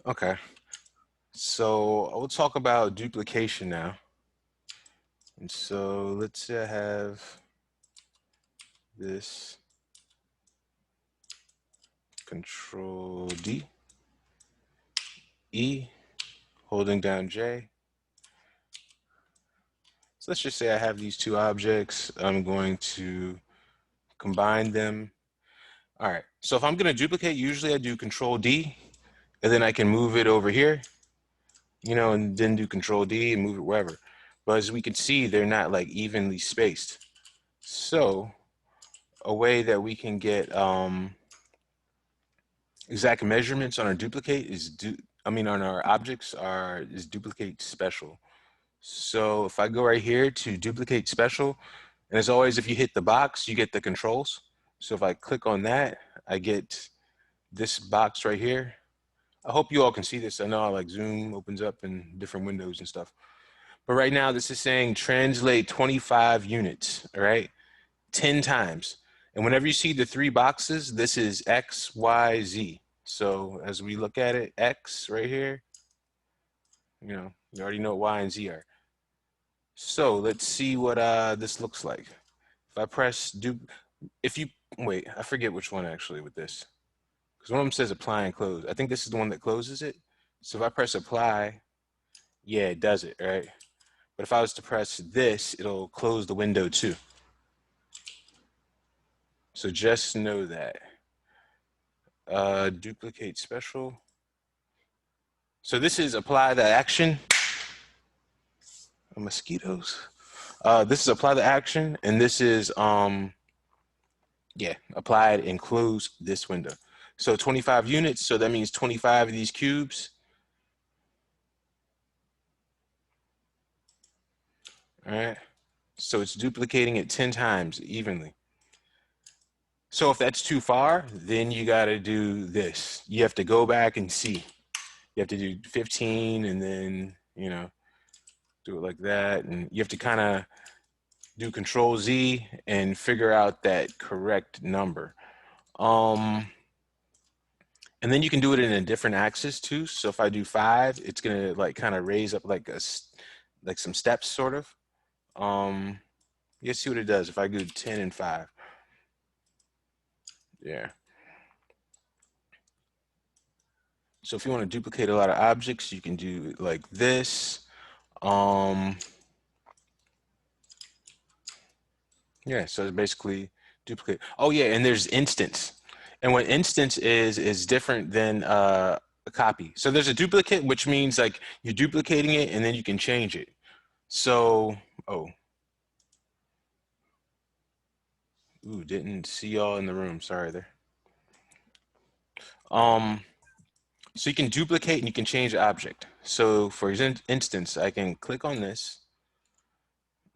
Okay, so we'll talk about duplication now. And so let's say I have this Control D, E, holding down J. So let's just say I have these two objects. I'm going to combine them. All right, so if I'm going to duplicate, usually I do Control D, and then I can move it over here, and then do Control D and move it wherever. But as we can see, they're not like evenly spaced. So a way that we can get exact measurements on our duplicate is on our objects is duplicate special. So if I go right here to duplicate special, and as always, if you hit the box, you get the controls. So if I click on that, I get this box right here. I hope you all can see this. I know like Zoom opens up in different windows and stuff. But right now this is saying translate 25 units, all right? 10 times. And whenever you see the three boxes, this is X, Y, Z. So as we look at it, X right here, you already know what Y and Z are. So let's see what this looks like. If I press wait, I forget which one actually with this. Because one of them says apply and close. I think this is the one that closes it. So if I press apply, yeah, it does it, right? But if I was to press this, it'll close the window too. So just know that. Duplicate special. So this is apply the action. Mosquitoes. This is apply the action, and this is apply it and close this window. So 25 units, so that means 25 of these cubes. All right. So it's duplicating it 10 times evenly. So if that's too far, then you got to do this. You have to go back and see. You have to do 15 and then, do it like that. And you have to kind of do Control Z and figure out that correct number. And then you can do it in a different axis too. So if I do 5, it's gonna like kind of raise up like some steps sort of. You see what it does if I do 10 and 5. Yeah. So if you want to duplicate a lot of objects, you can do it like this. Yeah, so it's basically duplicate. Oh yeah, and there's instance. And what instance is different than a copy. So there's a duplicate, which means like you're duplicating it and then you can change it. So, didn't see y'all in the room. Sorry there. So you can duplicate and you can change the object. So for instance, I can click on this.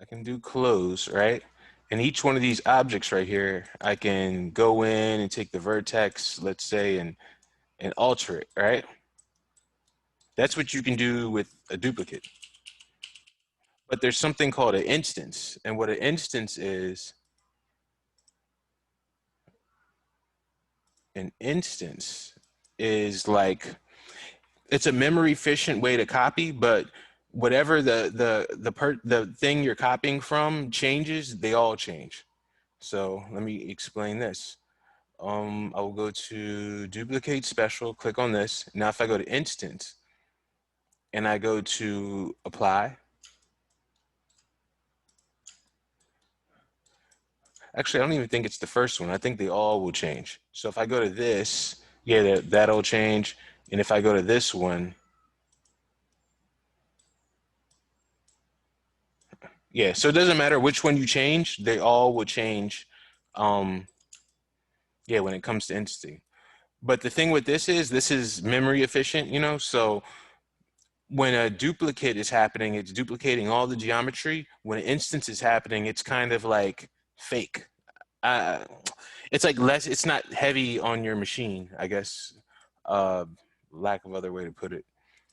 I can do close, right? And each one of these objects right here, I can go in and take the vertex, let's say, and alter it, right? That's what you can do with a duplicate. But there's something called an instance. And what an instance is like, it's a memory efficient way to copy, but whatever the thing you're copying from changes, they all change. So let me explain this. I will go to duplicate special, click on this. Now if I go to instance and I go to apply, actually I don't even think it's the first one. I think they all will change. So if I go to this, yeah, that'll change. And if I go to this one, yeah, so it doesn't matter which one you change, they all will change. Yeah, when it comes to instanting. But the thing with this is memory efficient, so when a duplicate is happening, it's duplicating all the geometry. When an instance is happening, it's kind of like fake. Uh, it's like it's not heavy on your machine, I guess. Uh, Lack of other way to put it.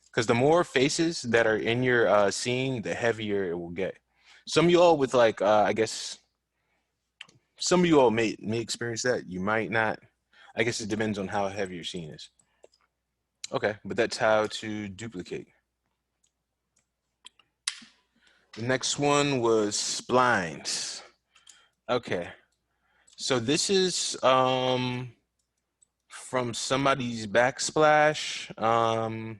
Because the more faces that are in your scene, the heavier it will get. Some of you all with like, I guess, some of you all may experience that. You might not. I guess it depends on how heavy your scene is. Okay, but that's how to duplicate. The next one was splines. Okay, so this is from somebody's backsplash. I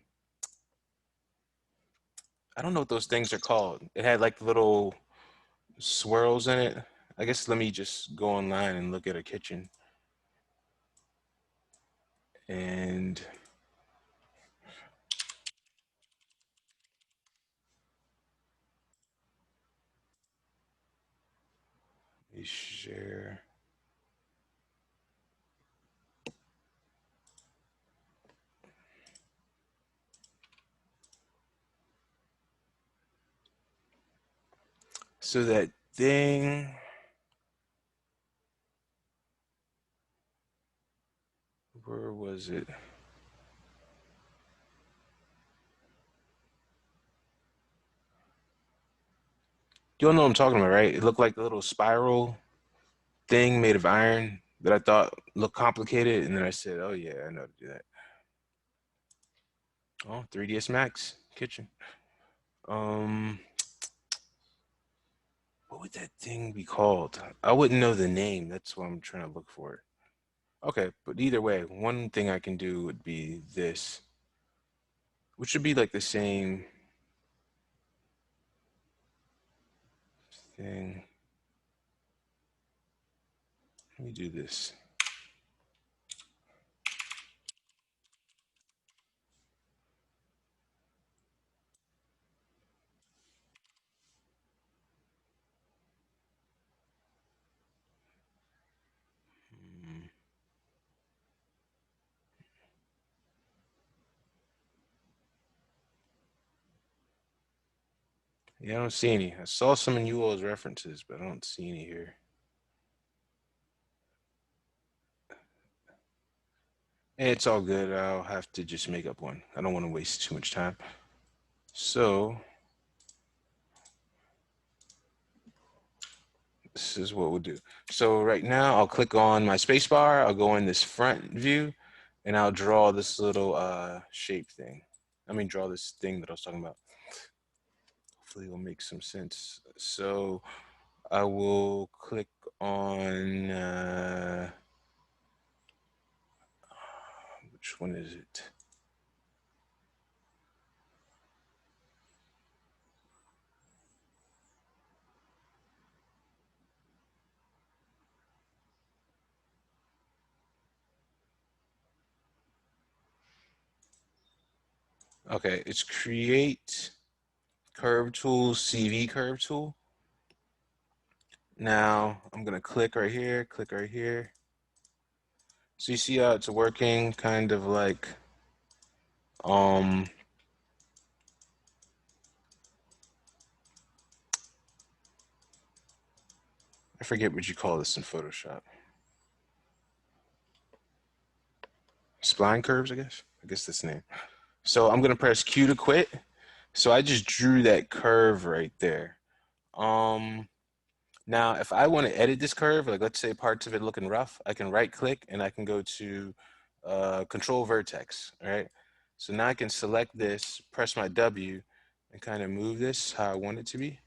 don't know what those things are called. It had like little swirls in it. I guess let me just go online and look at a kitchen and share. So that thing, where was it? You all know what I'm talking about, right? It looked like a little spiral thing made of iron that I thought looked complicated, and then I said, "Oh yeah, I know how to do that." Oh, 3ds Max kitchen. Um, what would that thing be called? I wouldn't know the name. That's why I'm trying to look for it. Okay, but either way, one thing I can do would be this, which should be like the same thing. Let me do this. Hmm. Yeah, I don't see any. I saw some in you all's references, but I don't see any here. It's all good. I'll have to just make up one. I don't want to waste too much time. So this is what we'll do. So right now I'll click on my space bar. I'll go in this front view and I'll draw this little shape thing. I mean, draw this thing that I was talking about. Hopefully it'll make some sense. So I will click on, which one is it? Okay, it's create curve tool, CV curve tool. Now I'm gonna click right here, click right here. So you see how it's working kind of like, um, I forget what you call this in Photoshop. Spline curves, I guess. I guess that's the name. So I'm gonna press Q to quit. So I just drew that curve right there. Um, Now if I want to edit this curve, like let's say parts of it looking rough, I can right click and I can go to control vertex, all right? So now I can select this, press my W, and kind of move this how I want it to be.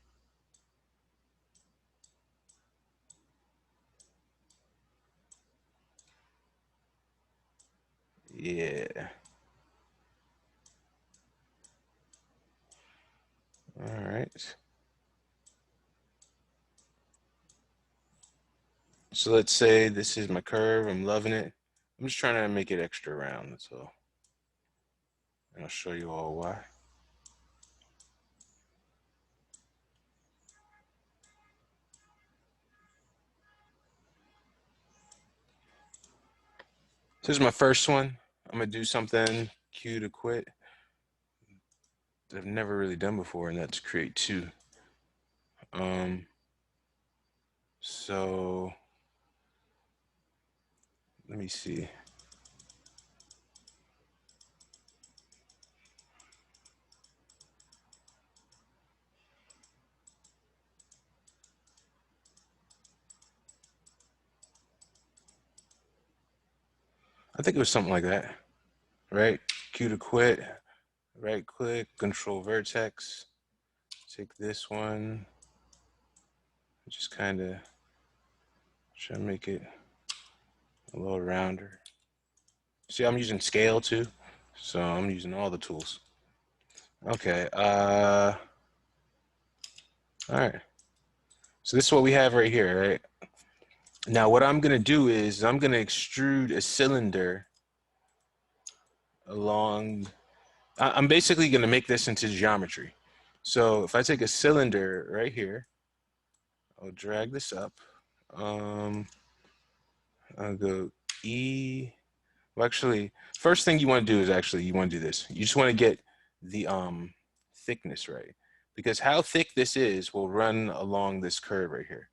Yeah. All right. So let's say this is my curve. I'm loving it. I'm just trying to make it extra round, that's all. And I'll show you all why. So here's my first one. I'm gonna do something, Q to quit, that I've never really done before, and that's create two. Um, so let me see. I think it was something like that. right? Q to quit, right click, control vertex, take this one, just kind of try to make it a little rounder. See, I'm using scale too, so I'm using all the tools. Okay, all right. So this is what we have right here, right? Now what I'm gonna do is I'm gonna extrude a cylinder along, I'm basically gonna make this into geometry. So if I take a cylinder right here, I'll drag this up. Um, I'll go E. Well, actually, first thing you want to do is actually you want to do this. You just want to get the thickness right, because how thick this is will run along this curve right here.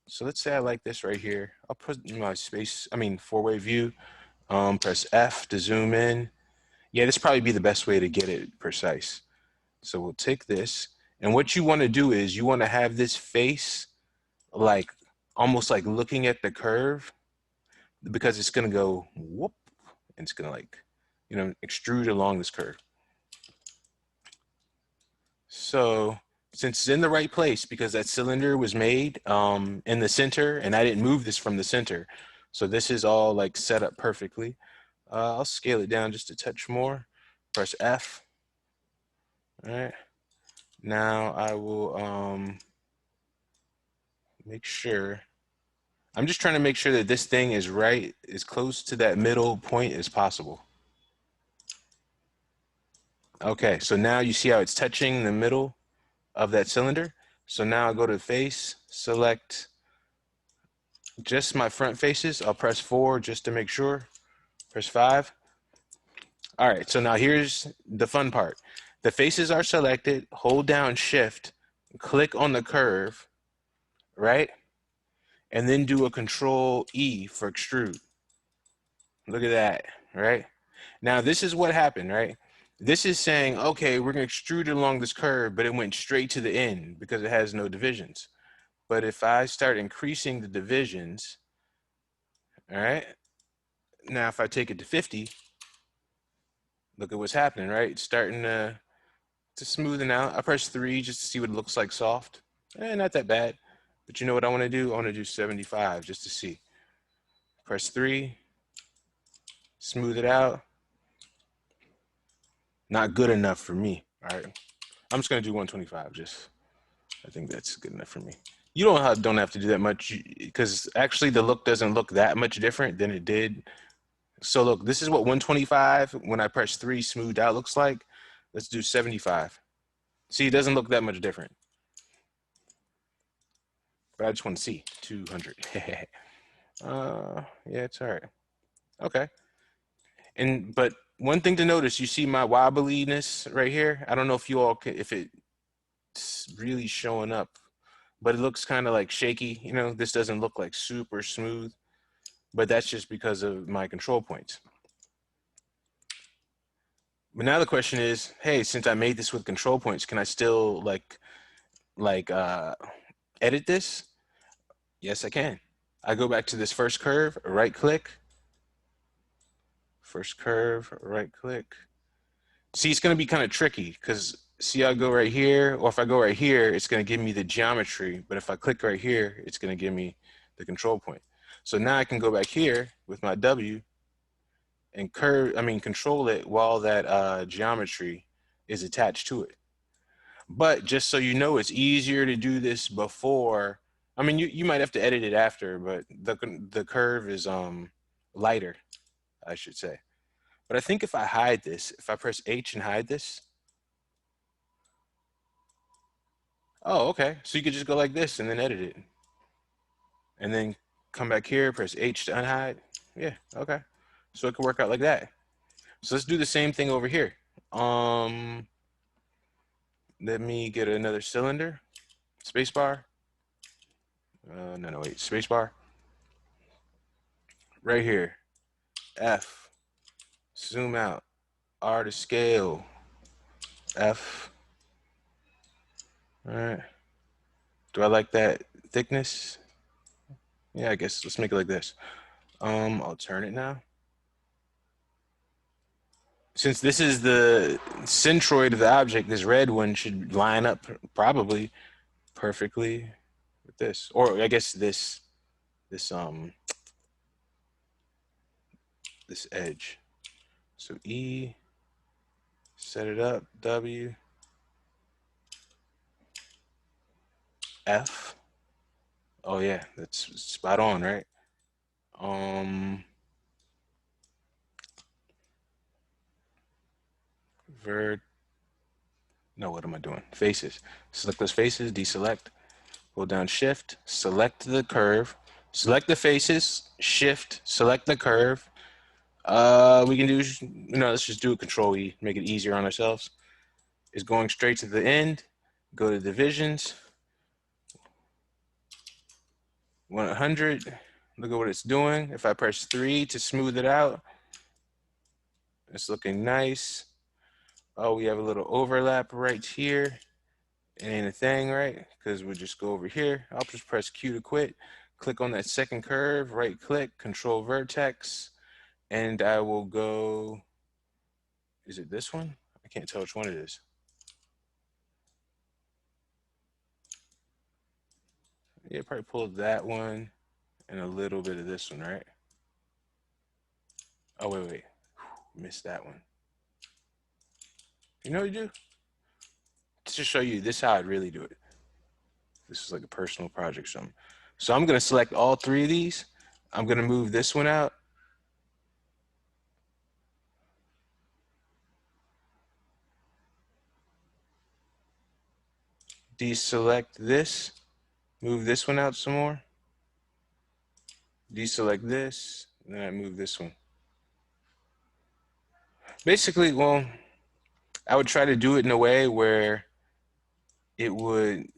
So let's say I like this right here. I'll put my four-way view. Press F to zoom in. Yeah, this probably be the best way to get it precise. So we'll take this, and what you want to do is you want to have this face like almost like looking at the curve, because it's gonna go whoop, and it's gonna like, extrude along this curve. So since it's in the right place, because that cylinder was made in the center, and I didn't move this from the center, so this is all like set up perfectly. I'll scale it down just a touch more. Press F. All right. Now I will make sure. I'm just trying to make sure that this thing is right, as close to that middle point as possible. Okay, so now you see how it's touching the middle of that cylinder. So now I'll go to face, select just my front faces. I'll press 4 just to make sure. Press 5. All right, so now here's the fun part. The faces are selected. Hold down Shift, click on the curve, right? And then do a Control E for extrude. Look at that, right? Now this is what happened, right? This is saying, okay, we're going to extrude along this curve, but it went straight to the end because it has no divisions. But if I start increasing the divisions, all right, now if I take it to 50, look at what's happening, right? It's starting to smoothen out. I press 3 just to see what it looks like soft. Not that bad. But you know what I want to do? I want to do 75 just to see. Press 3, smooth it out. Not good enough for me. All right. I'm just going to do 125. I think that's good enough for me. You don't have to do that much, because actually the look doesn't look that much different than it did. So look, this is what 125 when I press 3 smoothed out looks like. Let's do 75. See, it doesn't look that much different. But I just want to see 200. Yeah, it's all right. Okay. But one thing to notice, you see my wobbliness right here. I don't know if you all can, if it's really showing up, but it looks kind of like shaky. This doesn't look like super smooth, but that's just because of my control points. But now the question is, hey, since I made this with control points, can I still like edit this? Yes, I can. I go back to this first curve, right click, first curve, right click. See, it's going to be kind of tricky because see, I go right here, or if I go right here, it's going to give me the geometry. But if I click right here, it's going to give me the control point. So now I can go back here with my W and control it while that geometry is attached to it. But just so you know, it's easier to do this before. You might have to edit it after, but the curve is lighter, I should say. But I think if I hide this, if I press H and hide this, oh, okay. So you could just go like this and then edit it. And then come back here, press H to unhide. Yeah, okay. So it could work out like that. So let's do the same thing over here. Um, Let me get another cylinder. Spacebar. No, wait. Spacebar. Right here. F. Zoom out. R to scale. F. All right. Do I like that thickness? Yeah, I guess let's make it like this. I'll turn it now. Since this is the centroid of the object, this red one should line up probably perfectly with this, or I guess this this edge. So E, set it up, W, F. Oh yeah, that's spot on, right? Um, vert. No, what am I doing? Faces. Select those faces. Deselect. Hold down Shift. Select the curve. Select the faces. Shift. Select the curve. We can do. Let's just do a Control E. Make it easier on ourselves. It's going straight to the end. Go to divisions. 100. Look at what it's doing. If I press 3 to smooth it out, it's looking nice. Oh, we have a little overlap right here. It ain't a thing, right? Because we'll just go over here. I'll just press Q to quit. Click on that second curve, right click, control vertex, and I will go, is it this one? I can't tell which one it is. Yeah, probably pull that one and a little bit of this one, right? Oh, wait. Missed that one. You know what you do? Just to show you, this is how I'd really do it. This is like a personal project or something. So I'm going to select all 3 of these. I'm going to move this one out. Deselect this. Move this one out some more. Deselect this. And then I move this one. Basically, well, I would try to do it in a way where it would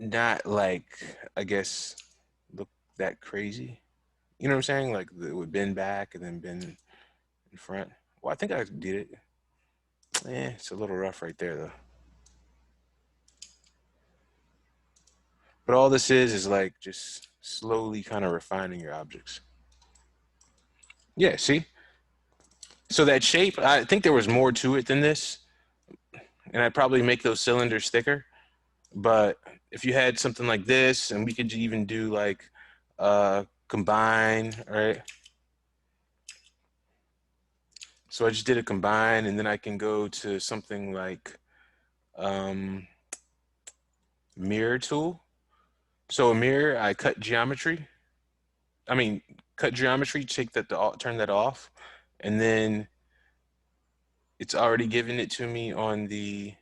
not like, I guess, look that crazy. You know what I'm saying? Like it would bend back and then bend in front. Well, I think I did it. It's a little rough right there though. But all this is like just slowly kind of refining your objects. Yeah, see? So that shape, I think there was more to it than this. And I'd probably make those cylinders thicker. But if you had something like this, and we could even do like combine, right? So I just did a combine, and then I can go to something like mirror tool. So a mirror, I cut geometry. I mean, cut geometry, take that, turn that off, and then it's already given it to me on the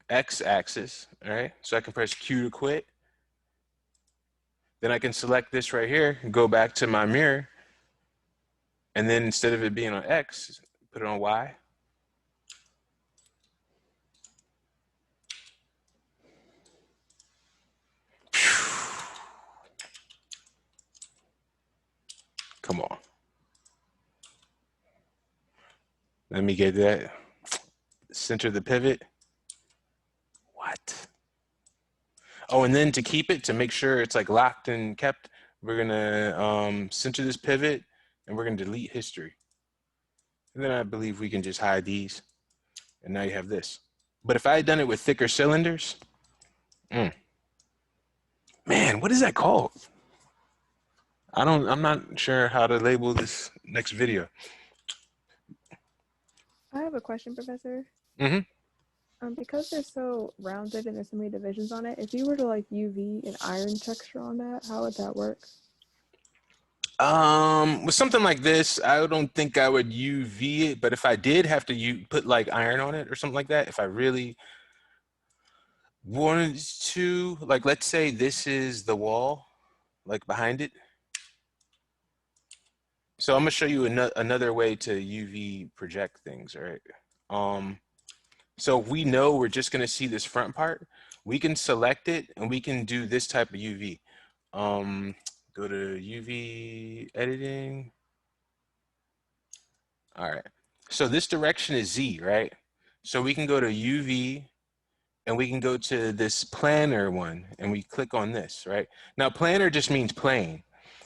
X axis, all right? So I can press Q to quit. Then I can select this right here and go back to my mirror. And then instead of it being on X, put it on Y. Come on. Let me get that. Center the pivot. What? Oh, and then to keep it, to make sure it's like locked and kept, we're gonna center this pivot and we're gonna delete history. And then I believe we can just hide these. And now you have this. But if I had done it with thicker cylinders, man, what is that called? I'm not sure how to label this next video. I have a question, Professor. Mm-hmm. Because they're so rounded and there's so many divisions on it, if you were to like UV an iron texture on that, how would that work? With something like this, I don't think I would UV it, but if I did have to put like iron on it or something like that, if I really wanted to, like let's say this is the wall, like behind it. So I'm gonna show you another way to UV project things, all right? So if we know we're just gonna see this front part, we can select it and we can do this type of UV. Go to UV editing. All right. So this direction is Z, right? So we can go to UV and we can go to this planar one and we click on this, right? Now planar just means plane.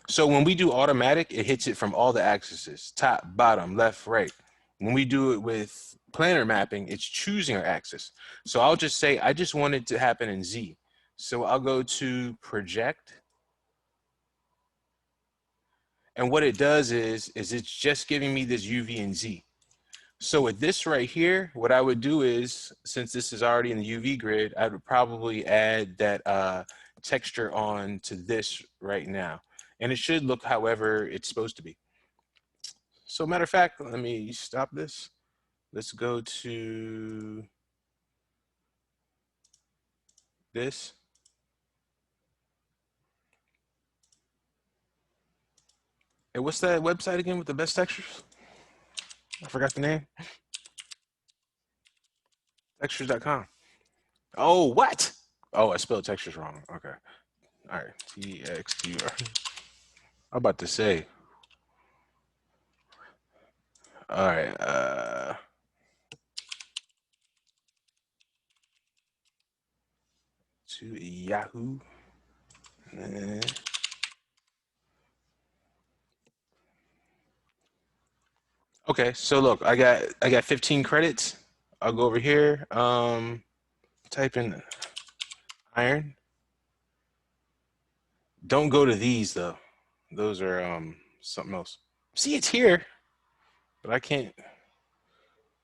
So when we do automatic, it hits it from all the axes, top, bottom, left, right. When we do it with planar mapping, it's choosing our axis. So I'll just say, I just want it to happen in Z. So I'll go to project. And what it does is it's just giving me this UV and Z. So with this right here, what I would do is, since this is already in the UV grid, I would probably add that texture on to this right now. And it should look however it's supposed to be. So matter of fact, let me stop this. Let's go to this. And what's that website again with the best textures? I forgot the name. Textures.com. Oh, what? Oh, I spelled textures wrong. Okay. All right. TXTR. I'm about to say. All right. To Yahoo. Okay, so look, I got 15 credits. I'll go over here. Type in iron. Don't go to these though. Those are something else. See, it's here, but I can't.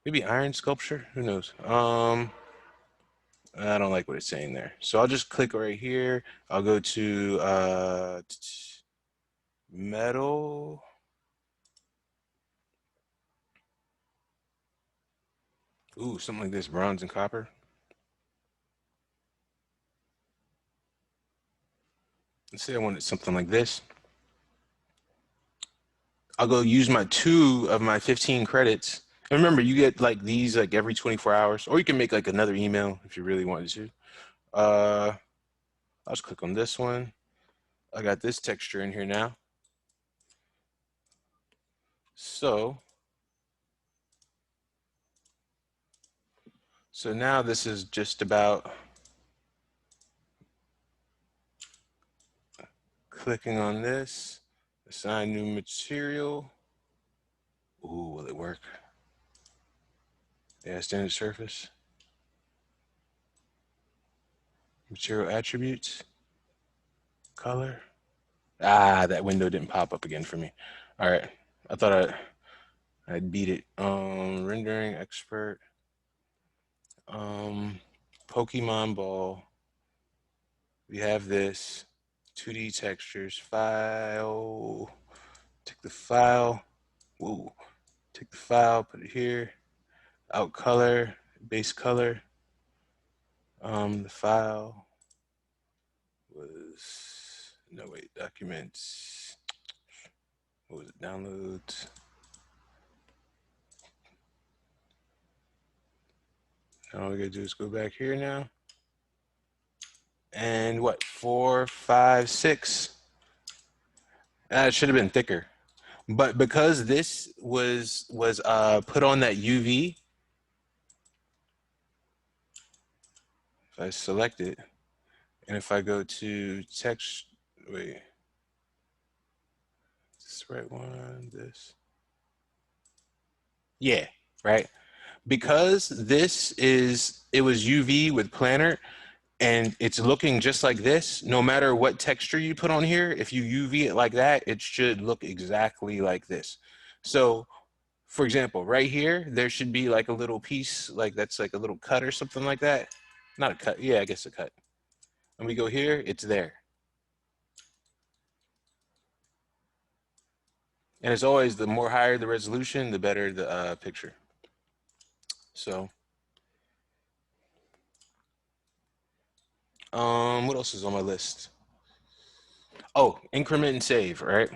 Maybe iron sculpture. Who knows? I don't like what it's saying there. So I'll just click right here. I'll go to metal. Ooh, something like this, bronze and copper. Let's say I wanted something like this. I'll go use my 2 of my 15 credits. And remember, you get like these like every 24 hours, or you can make like another email if you really wanted to. I'll just click on this one. I got this texture in here now. So, so now this is just about clicking on this, assign new material. Ooh, will it work? Yeah, standard surface. Material attributes. Color. Ah, that window didn't pop up again for me. All right. I thought I'd beat it. Rendering expert. Um, Pokemon ball. We have this 2D textures file. Take the file. Whoa. Take the file, put it here. Out color, base color. The file was, no wait, documents. What was it? Downloads. Now all we gotta do is go back here now. And what, 4, 5, 6? It should have been thicker. But because this was put on that UV, if I select it, and if I go to text, wait, is this the right one? This, yeah, right. Because it was UV with planar, and it's looking just like this. No matter what texture you put on here, if you UV it like that, it should look exactly like this. So for example, right here, there should be like a little piece, like that's like a little cut or something like that. Not a cut, yeah, I guess a cut. And we go here, it's there. And as always, the more higher the resolution, the better the picture. So, what else is on my list? Oh, increment and save, right?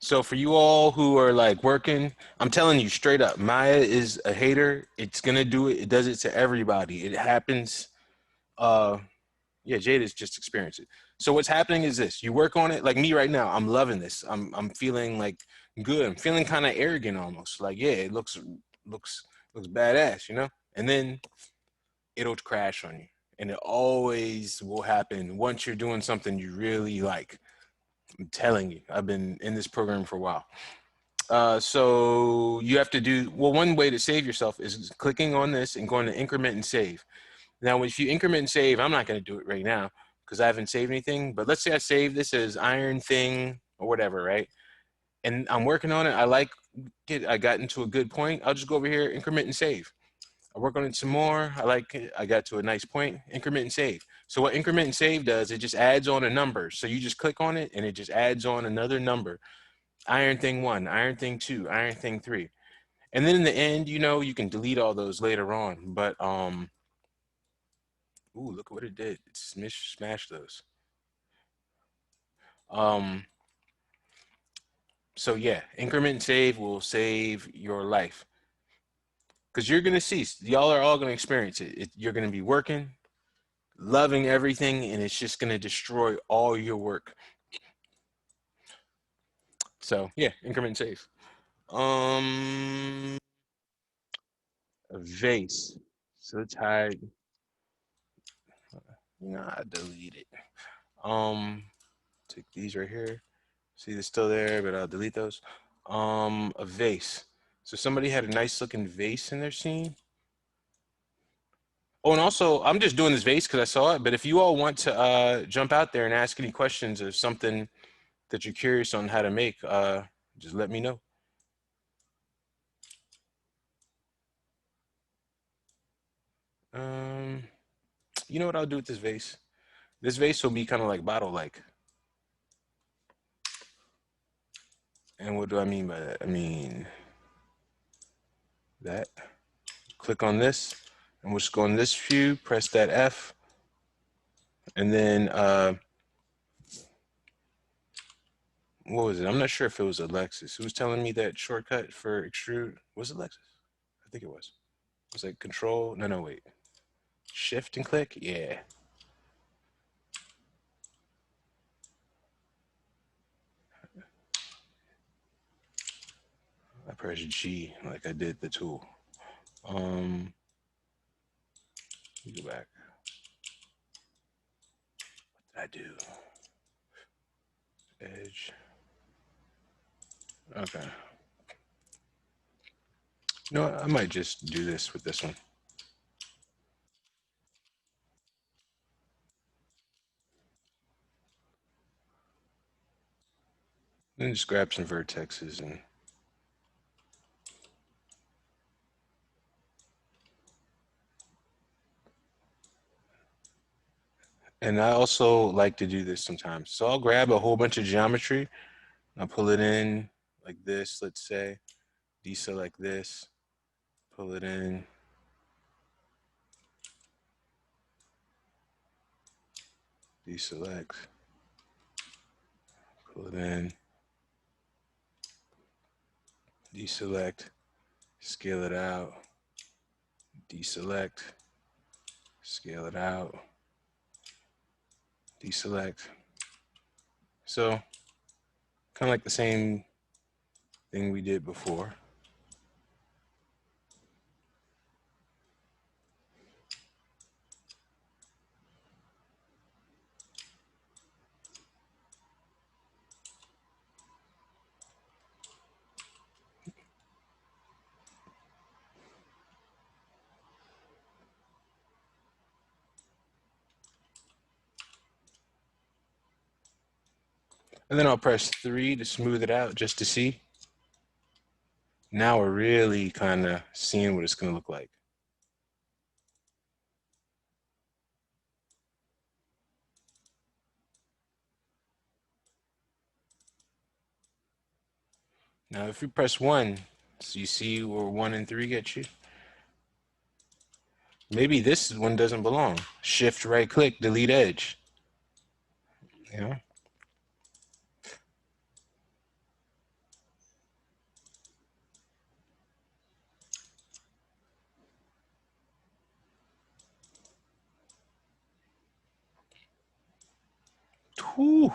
So for you all who are like working, I'm telling you straight up, Maya is a hater. It's gonna do it. It does it to everybody. It happens. Uh, Yeah, Jade is just experience it. So what's happening is this: you work on it. Like me right now, I'm loving this. I'm feeling like good. I'm feeling kind of arrogant almost. Like yeah, it looks looks badass, you know. And then it'll crash on you. And it always will happen once you're doing something you really like. I'm telling you, I've been in this program for a while. So you have to do, well, one way to save yourself is clicking on this and going to increment and save. Now, if you increment and save, I'm not going to do it right now because I haven't saved anything. But let's say I save this as iron thing or whatever, right? And I'm working on it. I like it. I got into a good point. I'll just go over here, increment and save. I work on it some more. I like it. I got to a nice point, increment and save. So what increment and save does, it just adds on a number. So you just click on it and it just adds on another number. Iron thing 1, iron thing 2, iron thing 3. And then in the end, you know, you can delete all those later on. But ooh, look at what it did. It smashed those. Um, so yeah, increment and save will save your life. Because you're gonna see, y'all are all gonna experience it. You're gonna be working, loving everything, and it's just gonna destroy all your work. So yeah, increment and save. Um, a vase. So let's hide. Nah, delete it. Um, take these right here. See, they're still there, but I'll delete those. A vase. So somebody had a nice looking vase in their scene. Oh, and also, I'm just doing this vase because I saw it. But if you all want to jump out there and ask any questions of something that you're curious on how to make, just let me know. Um, you know what I'll do with this vase? This vase will be kind of like bottle-like. And what do I mean by that? I mean that. Click on this, and we'll just go in this view, press that F, and then what was it? I'm not sure if it was Alexis who was telling me that shortcut for extrude. Was it Alexis? I think it was. It was like control. No, no, wait. Shift and click. Yeah. I pressed G like I did the tool. Let me go back. What did I do? Edge. Okay. You know what? I might just do this with this one. Then just grab some vertexes and I also like to do this sometimes. So I'll grab a whole bunch of geometry. I'll pull it in like this, let's say. Deselect this. Pull it in. Deselect. Pull it in. Deselect. Scale it out. Deselect. Scale it out. Deselect. So kind of like the same thing we did before. And then I'll press 3 to smooth it out just to see. Now we're really kind of seeing what it's going to look like. Now if you press 1, so you see where 1 and 3 get you. Maybe this one doesn't belong. Shift right click, delete edge. You know? Whew.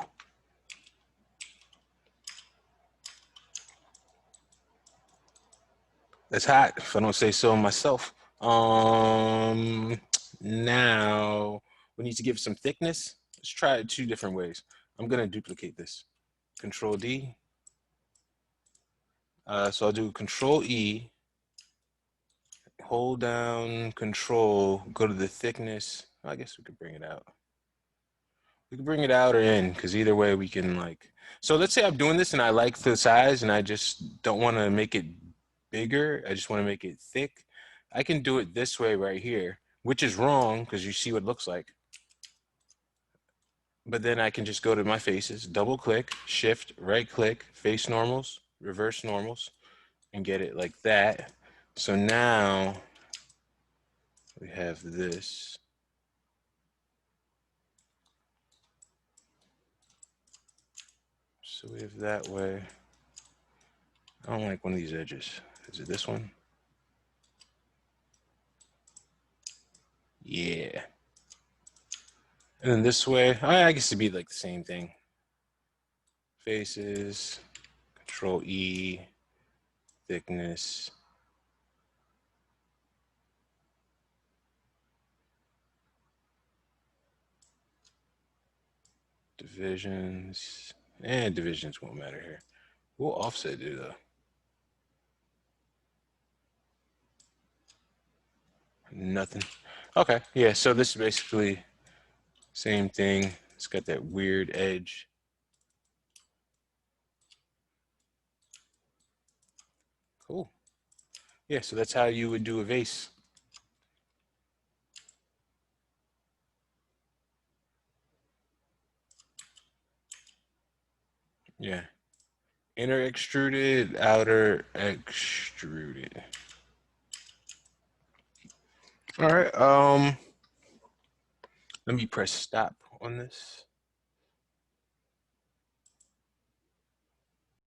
That's hot, if I don't say so myself. Now we need to give some thickness. Let's try it 2 different ways. I'm gonna duplicate this. Control D. So I'll do Control E, hold down Control, go to the thickness. I guess we could bring it out. We can bring it out or in, because either way we can like. So let's say I'm doing this and I like the size and I just don't want to make it bigger. I just want to make it thick. I can do it this way right here, which is wrong because you see what it looks like. But then I can just go to my faces, double click, shift, right click, face normals, reverse normals, and get it like that. So now we have this. So we have that way. I don't like one of these edges. Is it this one? Yeah. And then this way, I guess it'd be like the same thing. Faces, Control E, thickness. Divisions. And divisions won't matter here. We'll offset do though. Nothing. Okay, yeah, so this is basically same thing. It's got that weird edge. Cool. Yeah, so that's how you would do a vase. Yeah. Inner extruded, outer extruded. All right. Let me press stop on this.